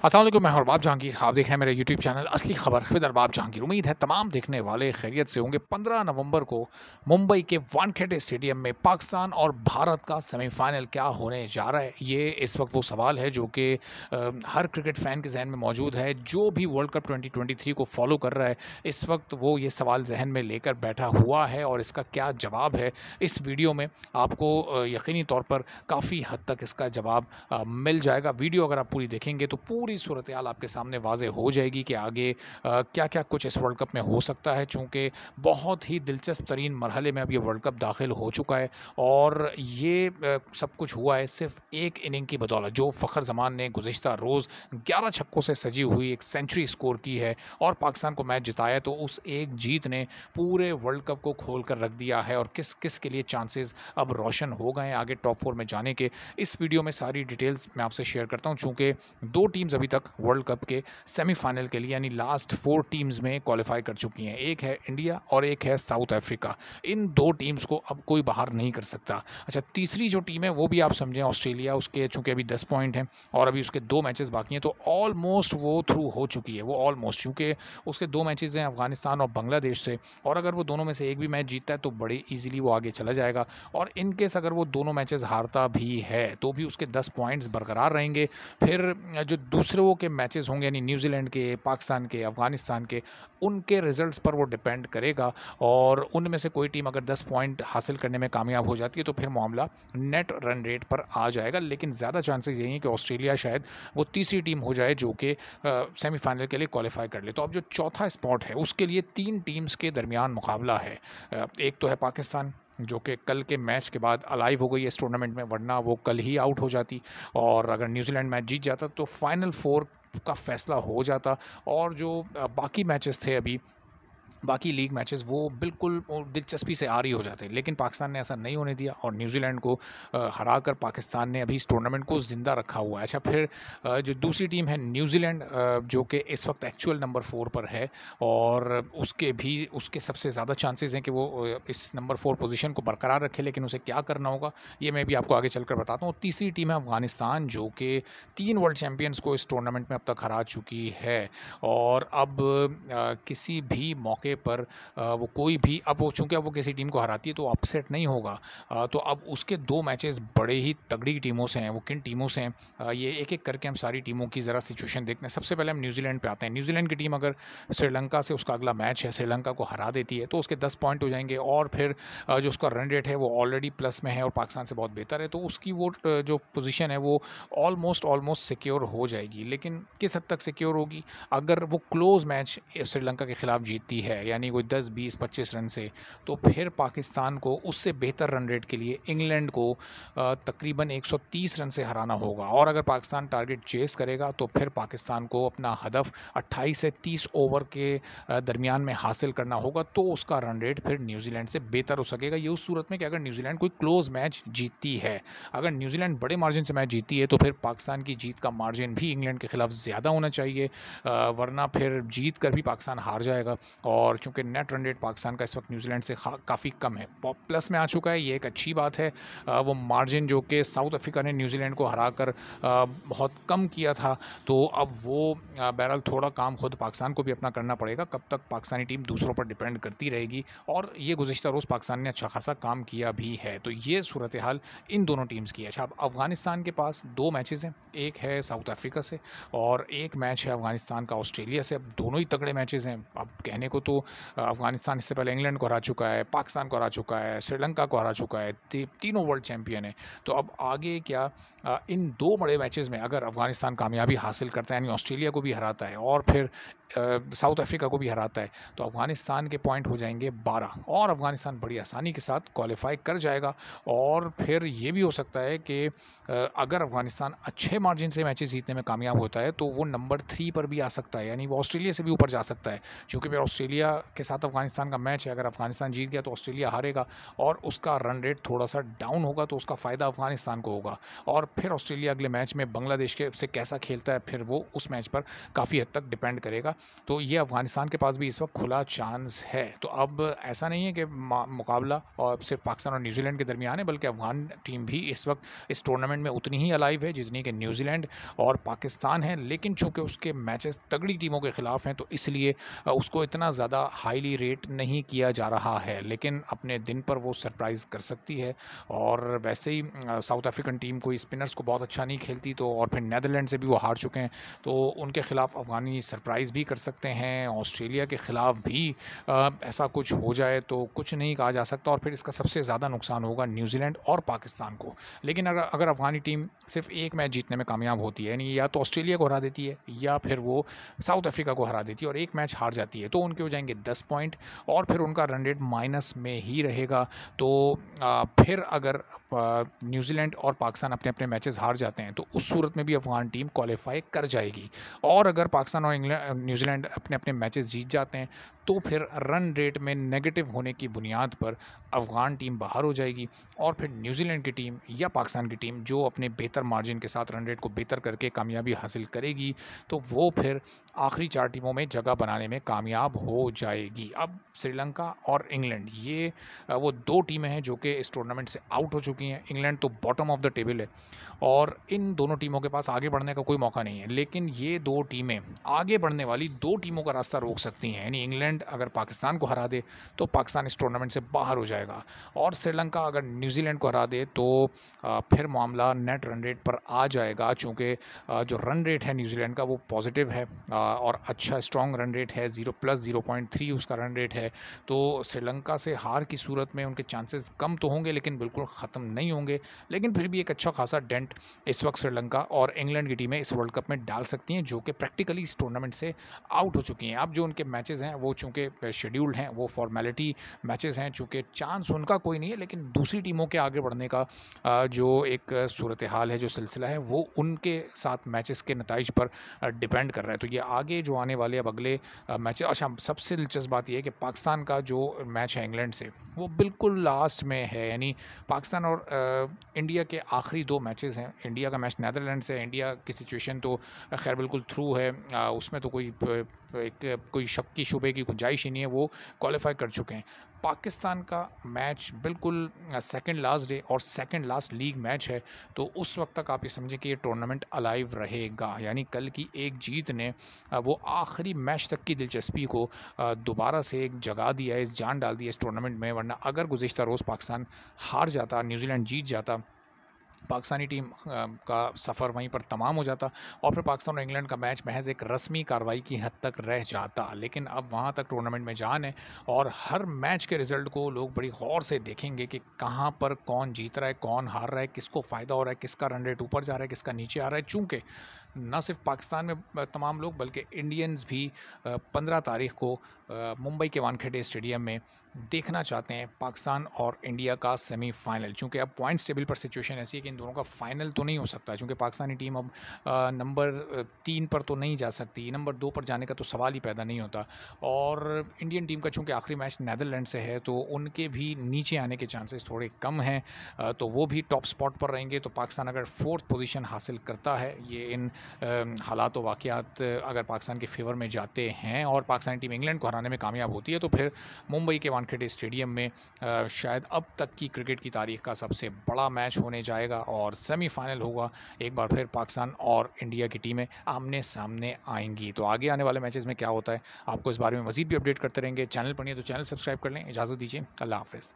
अस्सलाम वालेकुम, मैं हूं अरबाब जहांगीर। आप देख रहे हैं मेरे यूट्यूब चैनल असली खबर विद अरबाब जहांगीर। उम्मीद है तमाम देखने वाले खैरियत से होंगे। 15 नवंबर को मुंबई के वानखेड़े स्टेडियम में पाकिस्तान और भारत का सेमीफाइनल क्या होने जा रहा है, ये इस वक्त वो सवाल है जो कि हर क्रिकेट फ़ैन के जहन में मौजूद है। जो भी वर्ल्ड कप 2023 को फॉलो कर रहा है, इस वक्त वो ये सवाल जहन में लेकर बैठा हुआ है और इसका क्या जवाब है, इस वीडियो में आपको यकीनी तौर पर काफ़ी हद तक इसका जवाब मिल जाएगा। वीडियो अगर आप पूरी देखेंगे तो पूरी सूरत हाल आपके सामने वाज़े हो जाएगी कि आगे क्या-क्या कुछ इस वर्ल्ड कप में हो सकता है, चूँकि बहुत ही दिलचस्प तरीन मरहले में अब ये वर्ल्ड कप दाखिल हो चुका है और ये सब कुछ हुआ है सिर्फ़ एक इनिंग की बदौलत। जो फ़खर ज़मान ने गुज़िश्ता रोज़ 11 छक्कों से सजी हुई एक सेंचुरी स्कोर की है और पाकिस्तान को मैच जिताया, तो उस एक जीत ने पूरे वर्ल्ड कप को खोल कर रख दिया है और किस-किस के लिए चांसेस अब रोशन हो गए हैं आगे टॉप 4 में जाने के। इस वीडियो में सारी डिटेल्स मैं आपसे शेयर करता हूँ, चूँकि 2 टीम्स अभी तक वर्ल्ड कप के सेमीफाइनल के लिए यानी लास्ट 4 टीम्स में क्वालिफाई कर चुकी हैं। एक है इंडिया और एक है साउथ अफ्रीका। इन 2 टीम्स को अब कोई बाहर नहीं कर सकता। अच्छा, तीसरी जो टीम है वो भी आप समझें ऑस्ट्रेलिया, उसके चूँकि अभी 10 पॉइंट हैं और अभी उसके 2 मैचेस बाकी हैं, तो ऑलमोस्ट वो थ्रू हो चुकी है। वो ऑलमोस्ट, क्योंकि उसके 2 मैचेस हैं अफ़गानिस्तान और बांग्लादेश से, और अगर वो दोनों में से एक भी मैच जीतता है तो बड़ी ईज़िली वो आगे चला जाएगा। और इन केस अगर वो दोनों मैचेस हारता भी है तो भी उसके 10 पॉइंट्स बरकरार रहेंगे। फिर जो दूसरों के मैचेस होंगे यानी न्यूजीलैंड के, पाकिस्तान के, अफ़गानिस्तान के, उनके रिज़ल्ट्स पर वो डिपेंड करेगा और उनमें से कोई टीम अगर 10 पॉइंट हासिल करने में कामयाब हो जाती है तो फिर मामला नेट रन रेट पर आ जाएगा। लेकिन ज़्यादा चांसेस यही हैं कि ऑस्ट्रेलिया शायद वो तीसरी टीम हो जाए जो कि सेमीफाइनल के लिए क्वालिफाई कर ले। तो अब जो चौथा स्पॉट है उसके लिए 3 टीम्स के दरमियान मुकाबला है। एक तो है पाकिस्तान, जो कि कल के मैच के बाद अलाइव हो गई है इस टूर्नामेंट में, वरना वो कल ही आउट हो जाती। और अगर न्यूजीलैंड मैच जीत जाता तो फाइनल 4 का फैसला हो जाता और जो बाकी मैचेस थे अभी, बाकी लीग मैचेस, वो बिल्कुल दिलचस्पी से आरी हो जाते हैं। लेकिन पाकिस्तान ने ऐसा नहीं होने दिया और न्यूजीलैंड को हराकर पाकिस्तान ने अभी इस टूर्नामेंट को ज़िंदा रखा हुआ है। अच्छा, फिर जो दूसरी टीम है न्यूजीलैंड, जो कि इस वक्त एक्चुअल नंबर 4 पर है और उसके सबसे ज़्यादा चांसेस हैं कि वो इस नंबर 4 पोजीशन को बरकरार रखे, लेकिन उसे क्या करना होगा ये मैं भी आपको आगे चलकर बताता हूँ। तीसरी टीम है अफ़गानिस्तान, जो कि 3 वर्ल्ड चैम्पियंस को इस टूर्नामेंट में अब तक हरा चुकी है और अब किसी भी मौके पर वो कोई भी, अब वो चूँकि अब वो किसी टीम को हराती है तो अपसेट नहीं होगा। तो अब उसके 2 मैचेस बड़े ही तगड़ी टीमों से हैं। वो किन टीमों से हैं, ये एक-एक करके हम सारी टीमों की ज़रा सिचुएशन देखते हैं। सबसे पहले हम न्यूजीलैंड पे आते हैं। न्यूजीलैंड की टीम अगर श्रीलंका से उसका अगला मैच है, श्रीलंका को हरा देती है तो उसके 10 पॉइंट हो जाएंगे और फिर जो उसका रन रेट है वो ऑलरेडी प्लस में है और पाकिस्तान से बहुत बेहतर है, तो उसकी वो जो पोजीशन है वो ऑलमोस्ट सिक्योर हो जाएगी। लेकिन किस हद तक सिक्योर होगी, अगर वो क्लोज मैच श्रीलंका के खिलाफ जीतती है यानी कोई 10, 20, 25 रन से, तो फिर पाकिस्तान को उससे बेहतर रन रेट के लिए इंग्लैंड को तकरीबन 130 रन से हराना होगा। और अगर पाकिस्तान टारगेट चेस करेगा तो फिर पाकिस्तान को अपना हदफ 28 से 30 ओवर के दरमियान में हासिल करना होगा, तो उसका रन रेट फिर न्यूजीलैंड से बेहतर हो सकेगा। ये उस सूरत में कि अगर न्यूजीलैंड कोई क्लोज मैच जीतती है। अगर न्यूजीलैंड बड़े मार्जिन से मैच जीतती है तो फिर पाकिस्तान की जीत का मार्जिन भी इंग्लैंड के खिलाफ ज़्यादा होना चाहिए, वरना फिर जीत कर भी पाकिस्तान हार जाएगा। और चूँकि नेट रन रेट पाकिस्तान का इस वक्त न्यूजीलैंड से काफ़ी कम है, प्लस में आ चुका है, ये एक अच्छी बात है। वो मार्जिन जो कि साउथ अफ्रीका ने न्यूजीलैंड को हराकर बहुत कम किया था, तो अब वो बहरहाल थोड़ा काम खुद पाकिस्तान को भी अपना करना पड़ेगा। कब तक पाकिस्तानी टीम दूसरों पर डिपेंड करती रहेगी, और ये गुज़िश्ता रोज़ पाकिस्तान ने अच्छा खासा काम किया भी है। तो ये सूरत हाल इन दोनों टीम्स की है। अच्छा, अब अफ़गानिस्तान के पास 2 मैचेस हैं, एक है साउथ अफ्रीका से और एक मैच है अफ़गानिस्तान का ऑस्ट्रेलिया से। अब दोनों ही तगड़े मैचेस हैं। अब कहने को तो अफ़गानिस्तान इससे पहले इंग्लैंड को हरा चुका है, पाकिस्तान को हरा चुका है, श्रीलंका को हरा चुका है, तीनों वर्ल्ड चैंपियन है। तो अब आगे क्या, इन 2 बड़े मैचेस में अगर अफ़गानिस्तान कामयाबी हासिल करता है यानी ऑस्ट्रेलिया को भी हराता है और फिर साउथ अफ्रीका को भी हराता है, तो अफ़गानिस्तान के पॉइंट हो जाएंगे 12 और अफ़गानिस्तान बड़ी आसानी के साथ क्वालिफाई कर जाएगा। और फिर ये भी हो सकता है कि अगर अफ़गानिस्तान अच्छे मार्जिन से मैचेस जीतने में कामयाब होता है तो वो नंबर 3 पर भी आ सकता है, यानी वो ऑस्ट्रेलिया से भी ऊपर जा सकता है, क्योंकि फिर ऑस्ट्रेलिया ऑस्ट्रेलिया के साथ अफ़गानिस्तान का मैच है, अगर अफ़गानिस्तान जीत गया तो ऑस्ट्रेलिया हारेगा और उसका रन रेट थोड़ा-सा डाउन होगा, तो उसका फ़ायदा अफ़गानिस्तान को होगा। और फिर ऑस्ट्रेलिया अगले मैच में बांग्लादेश के से कैसा खेलता है, फिर वो उस मैच पर काफ़ी हद तक डिपेंड करेगा। तो ये अफ़गानिस्तान के पास भी इस वक्त खुला चांस है। तो अब ऐसा नहीं है कि मुकाबला और सिर्फ पाकिस्तान और न्यूजीलैंड के दरमियान है, बल्कि अफ़गान टीम भी इस वक्त इस टूर्नामेंट में उतनी ही अलाइव है जितनी कि न्यूजीलैंड और पाकिस्तान है। लेकिन चूँकि उसके मैचेस तगड़ी टीमों के ख़िलाफ़ हैं, तो इसलिए उसको इतना ज़्यादा हाईली रेट नहीं किया जा रहा है, लेकिन अपने दिन पर वो सरप्राइज़ कर सकती है। और वैसे ही साउथ अफ्रीकन टीम कोई स्पिनर्स को बहुत अच्छा नहीं खेलती, तो और फिर नीदरलैंड से भी वो हार चुके हैं, तो उनके ख़िलाफ़ अफ़गानी सरप्राइज़ भी कर सकते हैं। ऑस्ट्रेलिया के ख़िलाफ़ भी ऐसा कुछ हो जाए तो कुछ नहीं कहा जा सकता, और फिर इसका सबसे ज़्यादा नुकसान होगा न्यूजीलैंड और पाकिस्तान को। लेकिन अगर अफ़गानी टीम सिर्फ एक मैच जीतने में कामयाब होती है, यानी या तो ऑस्ट्रेलिया को हरा देती है या फिर वो साउथ अफ्रीका को हरा देती है और एक मैच हार जाती है, तो उनके हो जाएंगे 10 पॉइंट और फिर उनका रन रेट माइनस में ही रहेगा। तो फिर अगर न्यूजीलैंड और पाकिस्तान अपने अपने मैचेस हार जाते हैं, तो उस सूरत में भी अफ़गान टीम क्वालिफाई कर जाएगी। और अगर पाकिस्तान और न्यूजीलैंड अपने अपने मैचेस जीत जाते हैं, तो फिर रन रेट में नेगेटिव होने की बुनियाद पर अफ़गान टीम बाहर हो जाएगी और फिर न्यूजीलैंड की टीम या पाकिस्तान की टीम जो अपने बेहतर मार्जिन के साथ रन रेट को बेहतर करके कामयाबी हासिल करेगी, तो वो फिर आखिरी 4 टीमों में जगह बनाने में कामयाब हो जाएगी। अब श्रीलंका और इंग्लैंड, ये वो 2 टीमें हैं जो कि इस टूर्नामेंट से आउट हो चुकी हैं। इंग्लैंड तो बॉटम ऑफ द टेबल है और इन दोनों टीमों के पास आगे बढ़ने का कोई मौका नहीं है, लेकिन ये 2 टीमें आगे बढ़ने वाली 2 टीमों का रास्ता रोक सकती हैं। यानी इंग्लैंड अगर पाकिस्तान को हरा दे तो पाकिस्तान इस टूर्नामेंट से बाहर हो जाएगा, और श्रीलंका अगर न्यूजीलैंड को हरा दे तो फिर मामला नेट रन रेट पर आ जाएगा, चूँकि जो रन रेट है न्यूजीलैंड का वो पॉजिटिव है और अच्छा स्ट्रॉन्ग रन रेट है, 0+0.3 उसका रन रेट है। तो श्रीलंका से हार की सूरत में उनके चांसेस कम तो होंगे, लेकिन बिल्कुल ख़त्म नहीं होंगे। लेकिन फिर भी एक अच्छा खासा डेंट इस वक्त श्रीलंका और इंग्लैंड की टीमें इस वर्ल्ड कप में डाल सकती हैं, जो कि प्रैक्टिकली इस टूर्नामेंट से आउट हो चुकी हैं। अब जो उनके मैचेस हैं वो चूँकि शेड्यूल्ड हैं, वो फॉर्मेलिटी मैचेस हैं, चूँकि चांस उनका कोई नहीं है, लेकिन दूसरी टीमों के आगे बढ़ने का जो एक सूरत हाल है, जो सिलसिला है, वो उनके साथ मैचेस के नताइज पर डिपेंड कर रहा है। तो ये आगे जो आने वाले अब अगले मैच, अच्छा सबसे दिलचस्प बात यह है कि पाकिस्तान का जो मैच है इंग्लैंड से, वो बिल्कुल लास्ट में है। यानी पाकिस्तान और इंडिया के आखिरी 2 मैचेस हैं। इंडिया का मैच नीदरलैंड से, इंडिया की सिचुएशन तो खैर बिल्कुल थ्रू है, उसमें तो कोई शक की शुबे की गुंजाइश ही नहीं है, वो क्वालिफाई कर चुके हैं। पाकिस्तान का मैच बिल्कुल सेकंड लास्ट डे और सेकंड लास्ट लीग मैच है, तो उस वक्त तक आप ये समझें कि ये टूर्नामेंट अलाइव रहेगा। यानी कल की एक जीत ने वो आखिरी मैच तक की दिलचस्पी को दोबारा से एक जगा दिया है, जान डाल दी है इस टूर्नामेंट में। वरना अगर गुज़िश्ता रोज़ पाकिस्तान हार जाता, न्यूजीलैंड जीत जाता, पाकिस्तानी टीम का सफ़र वहीं पर तमाम हो जाता और फिर पाकिस्तान और इंग्लैंड का मैच महज एक रस्मी कार्रवाई की हद तक रह जाता। लेकिन अब वहाँ तक टूर्नामेंट में जान है और हर मैच के रिज़ल्ट को लोग बड़ी गौर से देखेंगे कि कहाँ पर कौन जीत रहा है, कौन हार रहा है, किसको फ़ायदा हो रहा है, किसका रन रेट ऊपर जा रहा है, किसका नीचे आ रहा है। चूँकि न सिर्फ पाकिस्तान में तमाम लोग बल्कि इंडियंस भी 15 तारीख को मुंबई के वानखेड़े स्टेडियम में देखना चाहते हैं पाकिस्तान और इंडिया का सेमीफाइनल। चूँकि अब पॉइंट्स टेबल पर सिचुएशन ऐसी है कि इन दोनों का फाइनल तो नहीं हो सकता, क्योंकि पाकिस्तानी टीम अब नंबर 3 पर तो नहीं जा सकती, नंबर 2 पर जाने का तो सवाल ही पैदा नहीं होता। और इंडियन टीम का चूँकि आखिरी मैच नीदरलैंड से है, तो उनके भी नीचे आने के चांसेस थोड़े कम हैं, तो वो भी टॉप स्पॉट पर रहेंगे। तो पाकिस्तान अगर 4th पोजीशन हासिल करता है, ये इन हालात व वाक़ियात अगर पाकिस्तान के फेवर में जाते हैं और पाकिस्तानी टीम इंग्लैंड को हराने में कामयाब होती है, तो फिर मुंबई के वानखेड़े स्टेडियम में शायद अब तक की क्रिकेट की तारीख का सबसे बड़ा मैच होने जाएगा और सेमीफाइनल होगा। एक बार फिर पाकिस्तान और इंडिया की टीमें आमने सामने आएंगी। तो आगे आने वाले मैचेस में क्या होता है, आपको इस बारे में मज़ीद भी अपडेट करते रहेंगे। चैनल पर नहीं है तो चैनल सब्सक्राइब कर लें। इजाज़त दीजिए, अल्लाह हाफ़िज़।